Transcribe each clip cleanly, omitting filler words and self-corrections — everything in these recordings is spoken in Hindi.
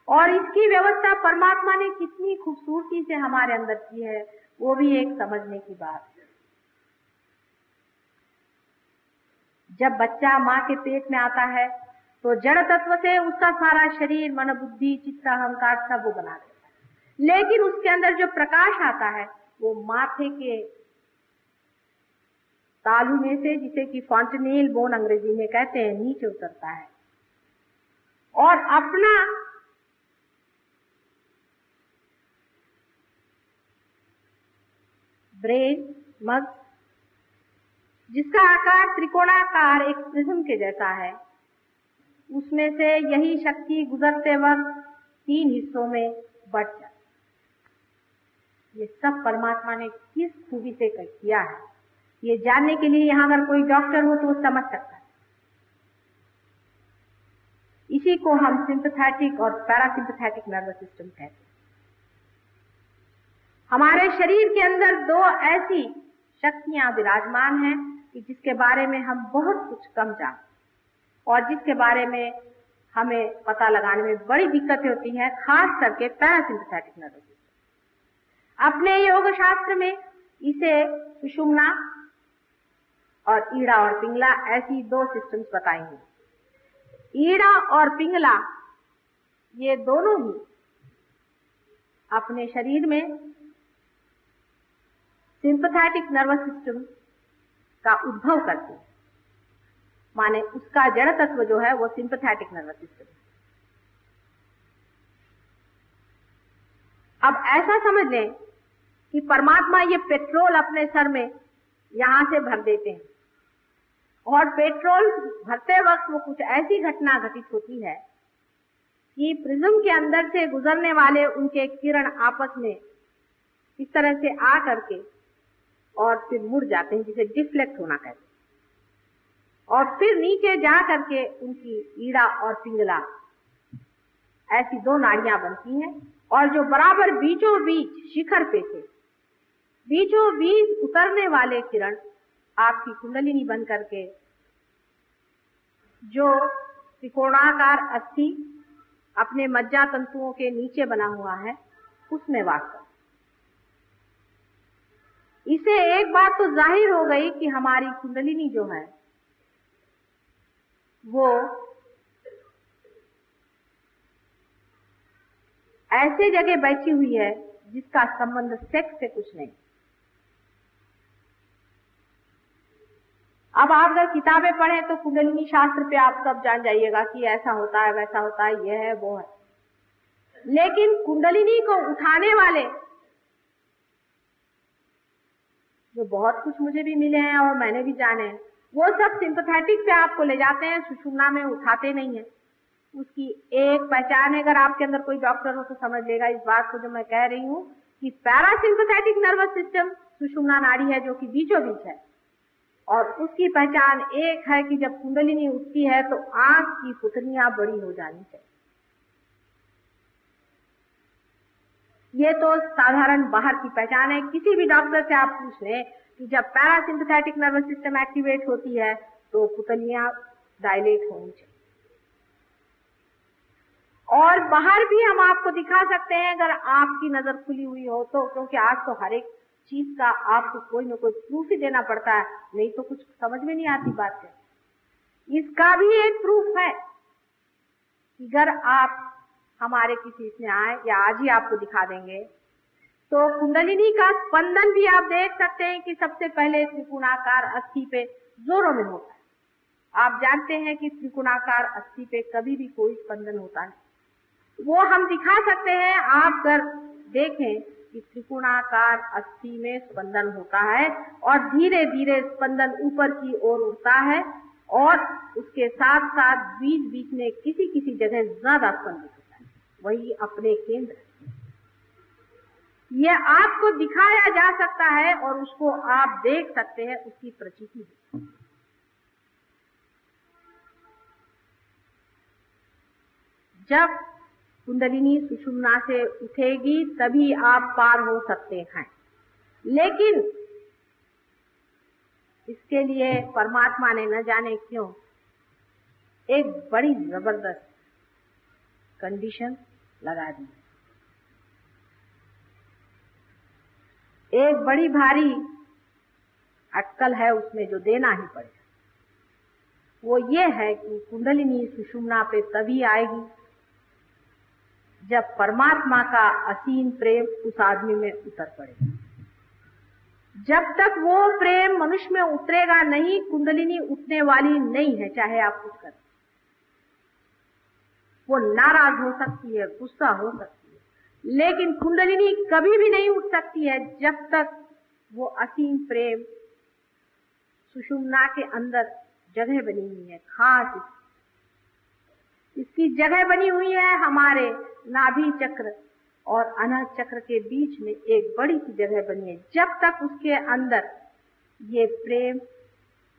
और इसकी व्यवस्था परमात्मा ने कितनी खूबसूरती से हमारे अंदर की है, वो भी एक समझने की बात है। जब बच्चा माँ के पेट में आता है तो जड़ तत्व से उसका सारा शरीर, मन, बुद्धि, चित्त, अहंकार सब वो बना देता है, लेकिन उसके अंदर जो प्रकाश आता है वो माथे के तालू में से, जिसे कि फॉन्टेनेल बोन अंग्रेजी में कहते हैं, नीचे उतरता है और अपना ब्रेन, मस्तिष्क, जिसका आकार त्रिकोणाकार एक प्रिज्म के जैसा है, उसमें से यही शक्ति गुजरते वक्त 3 हिस्सों में बट जाती है। ये सब परमात्मा ने किस खूबी से किया है, ये जानने के लिए यहाँ अगर कोई डॉक्टर हो तो वो समझ सकता है। इसी को हम सिंपैथेटिक और पैरासिम्पैथेटिक नर्वस सिस्टम कहते हैं। हमारे शरीर के अंदर 2 ऐसी शक्तियां विराजमान हैं कि जिसके बारे में हम बहुत कुछ कम जानते और जिसके बारे में हमें पता लगाने में बड़ी दिक्कतें होती हैं, खास करके पैरासिम्पैथेटिक नर्वस सिस्टम। अपने योग शास्त्र में इसे सुषुम्ना और ईड़ा और पिंगला ऐसी 2 सिस्टम्स बताएंगे। ईड़ा और पिंगला ये दोनों ही अपने शरीर में सिंपैथेटिक नर्वस सिस्टम का उद्भव करते हैं, माने उसका जड़ तत्व जो है वो सिंपैथेटिक नर्वस सिस्टम है। अब ऐसा समझ लें कि परमात्मा ये पेट्रोल अपने सर में यहां से भर देते हैं और पेट्रोल भरते वक्त वो कुछ ऐसी घटना घटित होती है कि प्रिज्म के अंदर से गुजरने वाले उनके किरण आपस में इस तरह से आ करके और फिर मुड़ जाते हैं, जिसे डिफ्लेक्ट होना कहते हैं, और फिर नीचे जा करके उनकी ईड़ा और पिंगला ऐसी 2 नाड़ियां बनती हैं और जो बराबर बीचों बीच शिखर पे थे, बीचों बीच उतरने वाले किरण आपकी कुंडलिनी बन करके जो त्रिकोणाकार अस्थि अपने मज्जा तंतुओं के नीचे बना हुआ है उसमें वास करते। इसे एक बात तो जाहिर हो गई कि हमारी कुंडलिनी जो है वो ऐसे जगह बैठी हुई है जिसका संबंध सेक्स से कुछ नहीं। अब आप अगर किताबें पढ़ें तो कुंडलिनी शास्त्र पे आप सब जान जाइएगा कि ऐसा होता है, वैसा होता है, ये है, वो है, लेकिन कुंडलिनी को उठाने वाले जो बहुत कुछ मुझे भी मिले हैं और मैंने भी जाने हैं, वो सब सिंपैथेटिक पे आपको ले जाते हैं, सुषुम्ना में उठाते नहीं है। उसकी एक पहचान है, अगर आपके अंदर कोई डॉक्टर हो तो समझ लेगा इस बात को जो मैं कह रही हूँ कि पैरासिम्पैथेटिक नर्वस सिस्टम सुषुम्ना नाड़ी है जो कि बीचों बीच है, और उसकी पहचान एक है कि जब कुंडलिनी उठती है तो आंख की पुतलियां बड़ी हो जानी चाहिए। ये तो साधारण बाहर की पहचान है। किसी भी डॉक्टर से आप पूछ लें कि जब पैरासिम्पैथेटिक नर्वस सिस्टम एक्टिवेट होती है तो पुतलियां डायलेट होनी चाहिए। और बाहर भी हम आपको दिखा सकते हैं अगर आपकी नजर खुली हुई हो तो, क्योंकि आज तो हर एक चीज का आपको कोई न कोई प्रूफ ही देना पड़ता है, नहीं तो कुछ समझ में नहीं आती बात है। इसका भी एक प्रूफ है कि अगर आप हमारे किसी इसमें आए या आज ही आपको दिखा देंगे तो कुंडलिनी का स्पंदन भी आप देख सकते हैं कि सबसे पहले त्रिकोणाकार अस्थि पे जोरों में होता है। आप जानते हैं कि त्रिकोणाकार अस्थि पे कभी भी कोई स्पंदन होता नहीं, वो हम दिखा सकते हैं। आप अगर देखें कि त्रिकोणाकार अस्थि में स्पंदन होता है और धीरे धीरे स्पंदन ऊपर की ओर उठता है और उसके साथ साथ बीच बीच में किसी किसी जगह ज्यादा स्पंदन होता है, वही अपने केंद्र। यह आपको दिखाया जा सकता है और उसको आप देख सकते हैं, उसकी प्रचिति। जब कुंडलिनी सुषुम्ना से उठेगी तभी आप पार हो सकते हैं, लेकिन इसके लिए परमात्मा ने न जाने क्यों एक बड़ी जबरदस्त कंडीशन लगा दी। एक बड़ी भारी अटकल है उसमें जो देना ही पड़ेगा, वो ये है कि कुंडलिनी सुषुम्ना पे तभी आएगी जब परमात्मा का असीम प्रेम उस आदमी में उतर पड़ेगा। जब तक वो प्रेम मनुष्य में उतरेगा नहीं, कुंडलिनी उठने वाली नहीं है, चाहे आप कुछ करें। वो नाराज हो सकती है, गुस्सा हो सकती है, लेकिन कुंडलिनी कभी भी नहीं उठ सकती है जब तक वो असीम प्रेम सुषुम्ना के अंदर जगह बनी हुई है। खास इसकी जगह बनी हुई है हमारे नाभि चक्र और अनाहत चक्र के बीच में एक बड़ी सी जगह बनी है। जब तक उसके अंदर ये प्रेम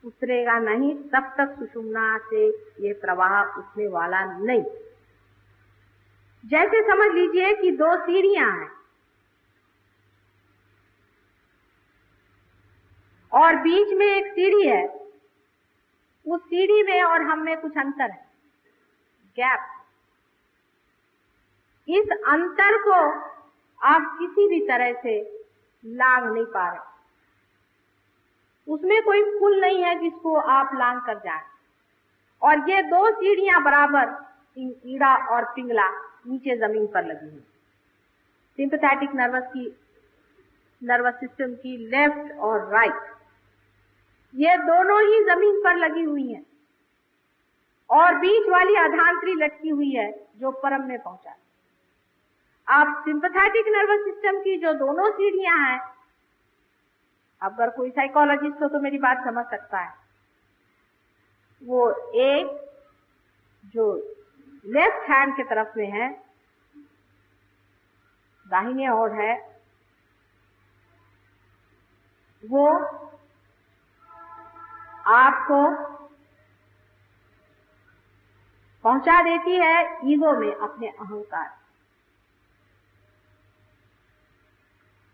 उतरेगा नहीं, तब तक सुषुम्ना से ये प्रवाह उठने वाला नहीं। जैसे समझ लीजिए कि दो सीढ़ियां हैं और बीच में एक सीढ़ी है, उस सीढ़ी में और हम में कुछ अंतर है, गैप। इस अंतर को आप किसी भी तरह से लांघ नहीं पा रहे। उसमें कोई पुल नहीं है जिसको आप लांघ कर जाएं। और ये दो सीढ़ियां बराबर ईड़ा और पिंगला नीचे जमीन पर लगी हुई। सिंपैथेटिक नर्वस सिस्टम की लेफ्ट और राइट, ये दोनों ही जमीन पर लगी हुई हैं और बीच वाली अधांतरी लटकी हुई है जो परम में पहुंचा। अब सिंपैथेटिक नर्वस सिस्टम की जो दोनों सीढ़ियां हैं, अगर कोई साइकोलॉजिस्ट हो तो मेरी बात समझ सकता है। वो एक जो लेफ्ट हैंड की तरफ में है, दाहिने ओर है, वो आपको पहुंचा देती है ईगो में, अपने अहंकार।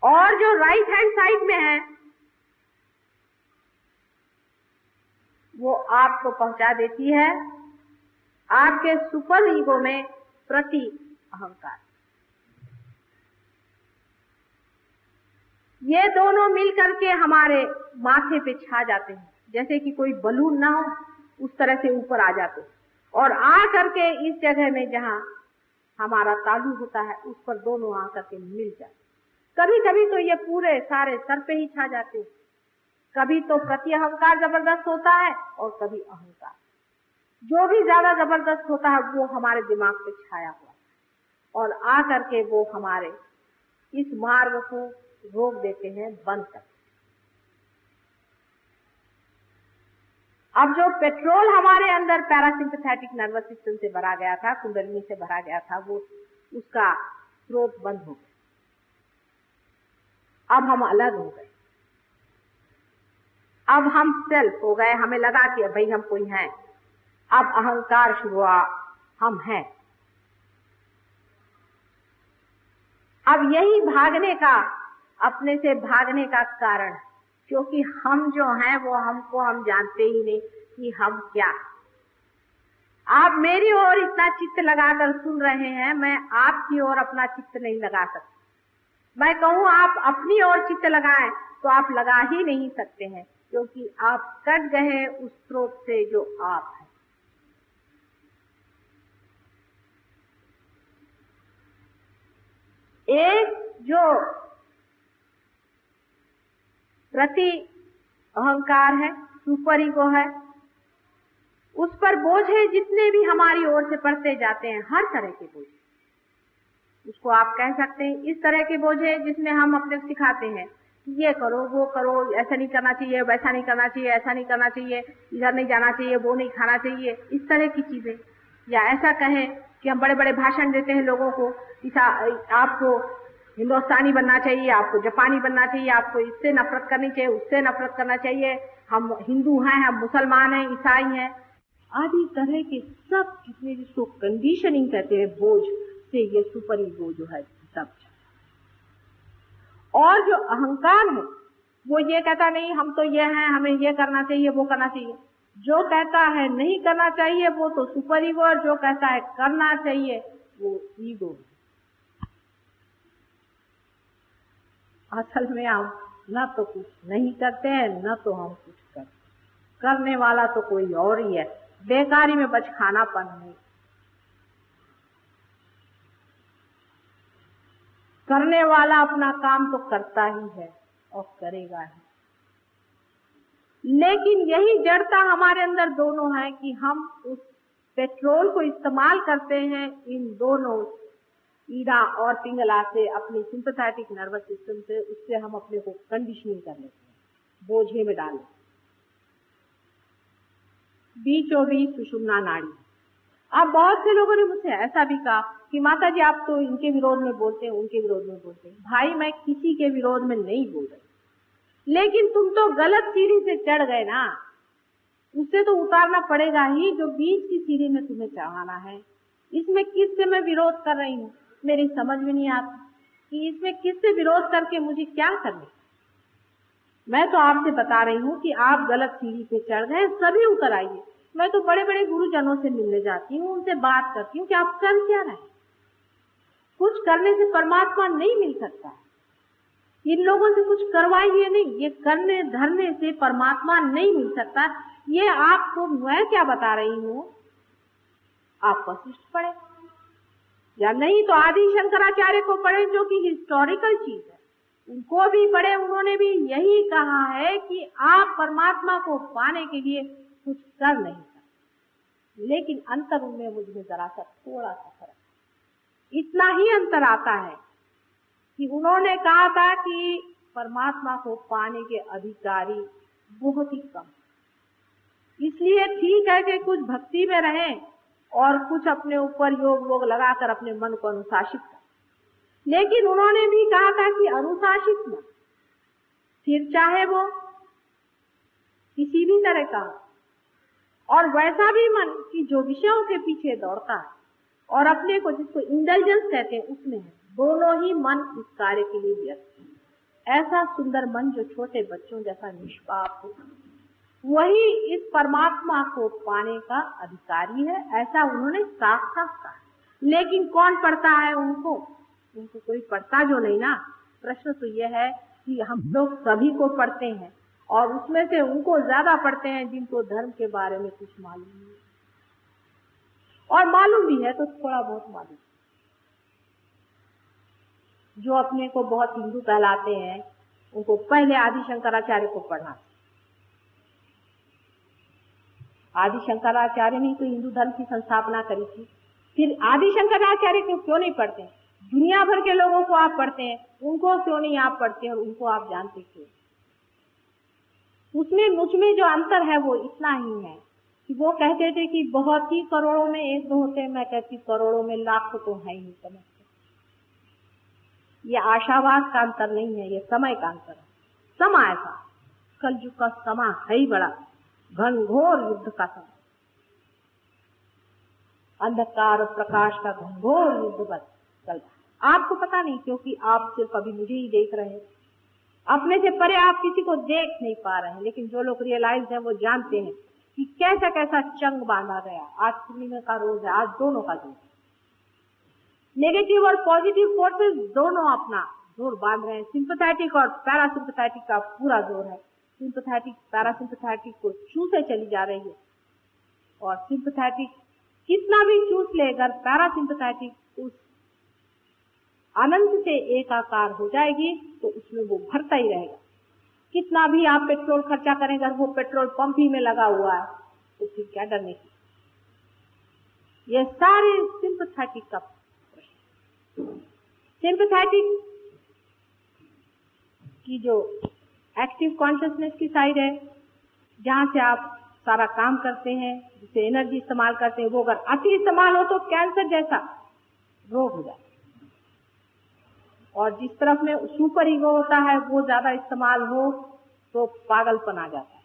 और जो राइट हैंड साइड में है वो आपको पहुंचा देती है आपके सुपर ईगो में प्रति अहंकार। ये दोनों मिलकर के हमारे माथे पे छा जाते हैं, जैसे कि कोई बलून ना हो उस तरह से ऊपर आ जाते और आ करके इस जगह में जहां हमारा तालु होता है उस पर दोनों आ करके मिल जाते। कभी कभी तो ये पूरे सारे सर पे ही छा जाते, कभी तो प्रति अहंकार जबरदस्त होता है और कभी अहंकार। जो भी ज्यादा जबरदस्त होता है वो हमारे दिमाग पे छाया हुआ और आ करके वो हमारे इस मार्ग को रोक देते हैं, बंद कर। अब जो पेट्रोल हमारे अंदर पैरासिम्पैथेटिक नर्वस सिस्टम से भरा गया था, कुंडलिनी से भरा गया था, वो उसका स्रोत बंद हो गया। अब हम अलग हो गए, अब हम सेल्फ हो गए, हमें लगा कि भाई हम कोई हैं। अब अहंकार शुरू हुआ, हम हैं। अब यही भागने का, अपने से भागने का कारण, क्योंकि हम जो हैं वो हमको हम जानते ही नहीं कि हम क्या। आप मेरी ओर इतना चित्त लगाकर सुन रहे हैं, मैं आपकी ओर अपना चित्त नहीं लगा सकती। मैं कहूं आप अपनी ओर चित्त लगाएं तो आप लगा ही नहीं सकते हैं, क्योंकि आप कट गए उस स्रोत से जो आप हैं। एक जो प्रति अहंकार है, सुपर ईगो है, उस पर बोझे जितने भी हमारी ओर से पड़ते जाते हैं, हर तरह के बोझे, उसको आप कह सकते हैं इस तरह के बोझे जिसमें हम अपने सिखाते हैं ये करो, वो करो, ऐसा नहीं करना चाहिए, वैसा नहीं करना चाहिए, ऐसा नहीं करना चाहिए, इधर नहीं जाना चाहिए, वो नहीं खाना चाहिए, इस तरह की चीजें। या ऐसा कहें कि हम बड़े बड़े भाषण देते हैं लोगों को, आपको हिंदुस्तानी बनना चाहिए, आपको जापानी बनना चाहिए, आपको इससे नफरत करनी चाहिए, उससे नफरत करना चाहिए, हम हिंदू हैं, हम मुसलमान हैं, ईसाई हैं, आदि तरह के सब जितने जिसको कंडीशनिंग कहते हैं बोझ से ये सुपर ईगो जो है सब। और जो अहंकार है वो ये कहता नहीं हम तो ये हैं, हमें ये करना चाहिए, वो करना चाहिए। जो कहता है नहीं करना चाहिए वो तो सुपर ईगो, और जो कहता है करना चाहिए वो ईगो। असल में हम न तो कुछ नहीं करते हैं, न तो हम कुछ करने वाला तो कोई और ही है। बेकारी में बच खानापन नहीं, करने वाला अपना काम तो करता ही है और करेगा ही। लेकिन यही जड़ता हमारे अंदर दोनों है कि हम उस पेट्रोल को इस्तेमाल करते हैं इन दोनों ईड़ा और पिंगला से, अपनी सिंपैथेटिक नर्वस सिस्टम से, उससे हम अपने को कंडीशनिंग कर लेते हैं, बोझे में डाल लेते हैं। बीचों बीच सुषुम्ना नाड़ी। अब बहुत से लोगों ने मुझसे ऐसा भी कहा कि माता जी आप तो इनके विरोध में बोलते हैं, उनके विरोध में बोलते हैं। भाई मैं किसी के विरोध में नहीं बोल रही, लेकिन तुम तो गलत सीढ़ी से चढ़ गए ना, उससे तो उतारना पड़ेगा ही जो बीच की सीढ़ी में तुम्हें चढ़ाना है। इसमें किससे मैं विरोध कर रही हूँ, मेरी समझ में नहीं आता कि इसमें किससे विरोध करके मुझे क्या करना। मैं तो आपसे बता रही हूँ कि आप गलत सीढ़ी पे चढ़ गए, सभी उतर आइए। मैं तो बड़े बड़े गुरुजनों से मिलने जाती हूँ, उनसे बात करती हूँ कि आप कर क्या रहे हैं। कुछ करने से परमात्मा नहीं मिल सकता, इन लोगों से कुछ करवाइए नहीं, ये करने धरने से परमात्मा नहीं मिल सकता। ये आपको मैं क्या बता रही हूँ, आप वशिष्ठ पढ़े या नहीं तो आदि शंकराचार्य को पढ़े, जो कि हिस्टोरिकल चीज है, उनको भी पढ़े। उन्होंने भी यही कहा है कि आप परमात्मा को पाने के लिए कुछ कर नहीं सकते, लेकिन अंतर उनमें मुझे जरा सा थोड़ा सा फर्क, इतना ही अंतर आता है कि उन्होंने कहा था कि परमात्मा को पाने के अधिकारी बहुत ही कम, इसलिए ठीक है कि कुछ भक्ति में रहें और कुछ अपने ऊपर योग वोग लगाकर अपने मन को अनुशासित करें। लेकिन उन्होंने भी कहा था कि अनुशासित मन, फिर चाहे वो किसी भी तरह का, और वैसा भी मन कि जो विषयों के पीछे दौड़ता है और अपने को, जिसको इंटेलिजेंस कहते हैं, उसमें है। दोनों ही मन इस कार्य के लिए व्यस्त है। ऐसा सुंदर मन जो छोटे बच्चों जैसा निष्पाप हो, वही इस परमात्मा को पाने का अधिकारी है, ऐसा उन्होंने साफ साफ कहा। लेकिन कौन पढ़ता है उनको कोई पढ़ता जो नहीं ना। प्रश्न तो यह है कि हम लोग सभी को पढ़ते हैं, और उसमें से उनको ज्यादा पढ़ते हैं जिनको धर्म के बारे में कुछ मालूम नहीं, और मालूम भी है तो थोड़ा बहुत मालूम। जो अपने को बहुत हिंदू कहलाते हैं, उनको पहले आदि शंकराचार्य को पढ़ना। आदि शंकराचार्य ने तो हिंदू धर्म की संस्थापना करी थी, फिर आदि शंकराचार्य को क्यों नहीं पढ़ते? दुनिया भर के लोगों को आप पढ़ते हैं, उनको क्यों नहीं आप पढ़ते और उनको आप जानते क्यों? उसमें मुझ में जो अंतर है वो इतना ही है कि वो कहते थे कि बहुत ही करोड़ों में एक दो होते हैं, मैं कहती करोड़ों में लाखों तो है ही। समझते ये आशावाद का अंतर नहीं है, ये समय का अंतर है। समय ऐसा, कलयुग का समय है ही बड़ा घनघोर युद्ध का समय, अंधकार और प्रकाश का घनघोर युद्ध बस चल रहा है। आपको पता नहीं, क्योंकि आप सिर्फ अभी मुझे ही देख रहे हैं, अपने से परे आप किसी को देख नहीं पा रहे हैं। लेकिन जो लोग रियलाइज हैं वो जानते हैं कि कैसा कैसा चंग बांधा गया। आज पूर्णिमा का रोज है, आज दोनों का जोर, नेगेटिव और पॉजिटिव फोर्सेस दोनों अपना जोर बांध रहे हैं। सिंपैथेटिक और पैरासिम्पैथेटिक का पूरा जोर है। सिंपैथेटिक पैरासिम्पैथेटिक को चूसे चली जा रही है, और सिंपैथेटिक कितना भी चूस ले, अगर पैरासिम्पैथेटिक उस अनंत से एकाकार हो जाएगी तो उसमें वो भरता ही रहेगा। कितना भी आप पेट्रोल खर्चा करें, अगर वो पेट्रोल पंप ही में लगा हुआ है तो फिर क्या डरने की। ये सारे सिंपैथेटिक का प्रश्न। सिंपैथेटिक की जो एक्टिव कॉन्शियसनेस की साइड है, जहां से आप सारा काम करते हैं, जिसे एनर्जी इस्तेमाल करते हैं, वो अगर अति इस्तेमाल हो तो कैंसर जैसा रोग हो जाता है। और जिस तरफ में सुपर ईगो होता है वो ज्यादा इस्तेमाल हो तो पागलपन आ जाता है।